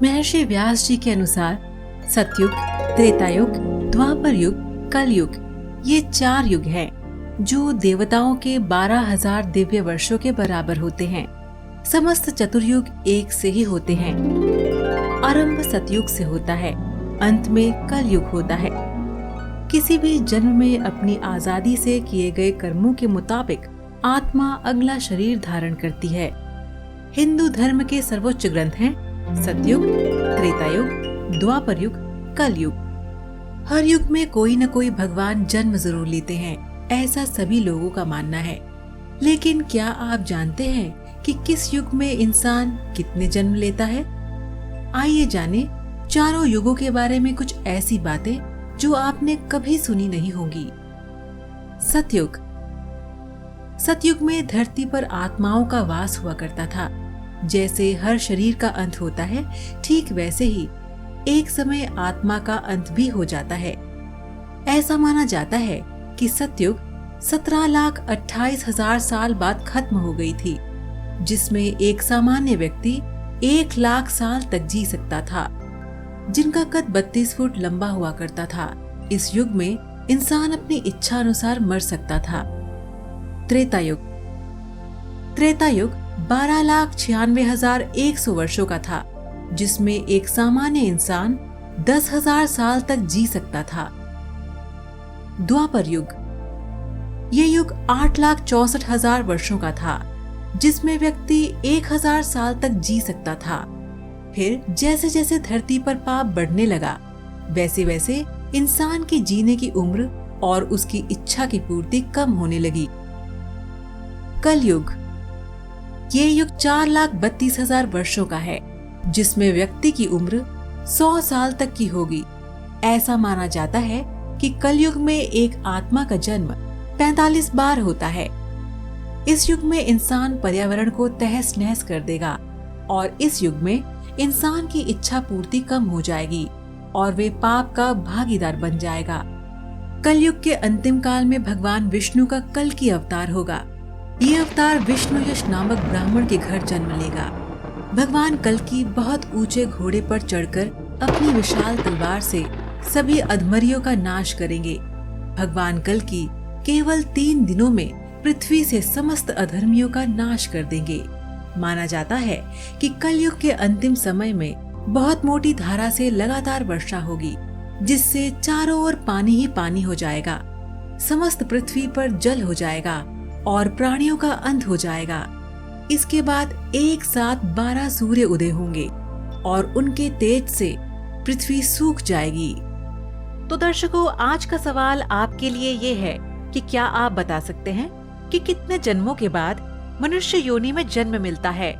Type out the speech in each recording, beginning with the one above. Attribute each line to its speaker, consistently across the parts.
Speaker 1: महर्षि व्यास जी के अनुसार सतयुग, त्रेतायुग, द्वापर युग, कलयुग ये 4 युग हैं जो देवताओं के 12,000 दिव्य वर्षों के बराबर होते हैं। समस्त चतुर्युग एक से ही होते हैं। आरंभ सतयुग से होता है, अंत में कलयुग होता है। किसी भी जन्म में अपनी आजादी से किए गए कर्मों के मुताबिक आत्मा अगला शरीर धारण करती है। हिंदू धर्म के सर्वोच्च ग्रंथ हैं सतयुग, त्रेतायुग, द्वापर युग, कलयुग। हर युग में कोई न कोई भगवान जन्म जरूर लेते हैं, ऐसा सभी लोगों का मानना है। लेकिन क्या आप जानते हैं कि किस युग में इंसान कितने जन्म लेता है? आइए जाने चारों युगों के बारे में कुछ ऐसी बातें जो आपने कभी सुनी नहीं होंगी। सतयुग। सतयुग में धरती पर आत्माओं का वास हुआ करता था। जैसे हर शरीर का अंत होता है, ठीक वैसे ही एक समय आत्मा का अंत भी हो जाता है। ऐसा माना जाता है कि सतयुग 17,28,000 साल बाद खत्म हो गई थी, जिसमें एक सामान्य व्यक्ति 1,00,000 साल तक जी सकता था, जिनका कद 32 फुट लंबा हुआ करता था। इस युग में इंसान अपनी इच्छा अनुसार मर सकता था। त्रेतायुग। त्रेतायुग 12,96,100 वर्षों का था, जिसमें एक सामान्य इंसान 10,000 साल तक जी सकता था। द्वापर युग। ये युग 8,64,000 वर्षों का था, जिसमें व्यक्ति 1,000 साल तक जी सकता था। फिर जैसे जैसे धरती पर पाप बढ़ने लगा, वैसे वैसे इंसान की जीने की उम्र और उसकी इच्छा की पूर्ति कम होने लगी। कलयुग। ये युग 4,32,000 वर्षों का है, जिसमें व्यक्ति की उम्र 100 साल तक की होगी। ऐसा माना जाता है कि कलयुग में एक आत्मा का जन्म 45 बार होता है। इस युग में इंसान पर्यावरण को तहस नहस कर देगा और इस युग में इंसान की इच्छा पूर्ति कम हो जाएगी और वे पाप का भागीदार बन जाएगा। कलयुग के अंतिम काल में भगवान विष्णु का कल्कि अवतार होगा। ये अवतार विष्णु यश नामक ब्राह्मण के घर जन्म लेगा। भगवान कल्कि बहुत ऊंचे घोड़े पर चढ़कर अपनी विशाल तलवार से सभी अधमरियों का नाश करेंगे। भगवान कल्कि केवल 3 दिनों में पृथ्वी से समस्त अधर्मियों का नाश कर देंगे। माना जाता है कि कलयुग के अंतिम समय में बहुत मोटी धारा से लगातार वर्षा होगी, जिससे चारों ओर पानी ही पानी हो जाएगा। समस्त पृथ्वी पर जल हो जाएगा और प्राणियों का अंत हो जाएगा। इसके बाद एक साथ 12 सूर्य उदय होंगे और उनके तेज से पृथ्वी सूख जाएगी।
Speaker 2: तो दर्शकों, आज का सवाल आपके लिए ये है कि क्या आप बता सकते हैं कि कितने जन्मों के बाद मनुष्य योनि में जन्म मिलता है?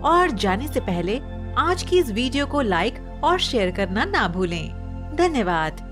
Speaker 2: और जाने से पहले आज की इस वीडियो को लाइक और शेयर करना ना भूलें। धन्यवाद।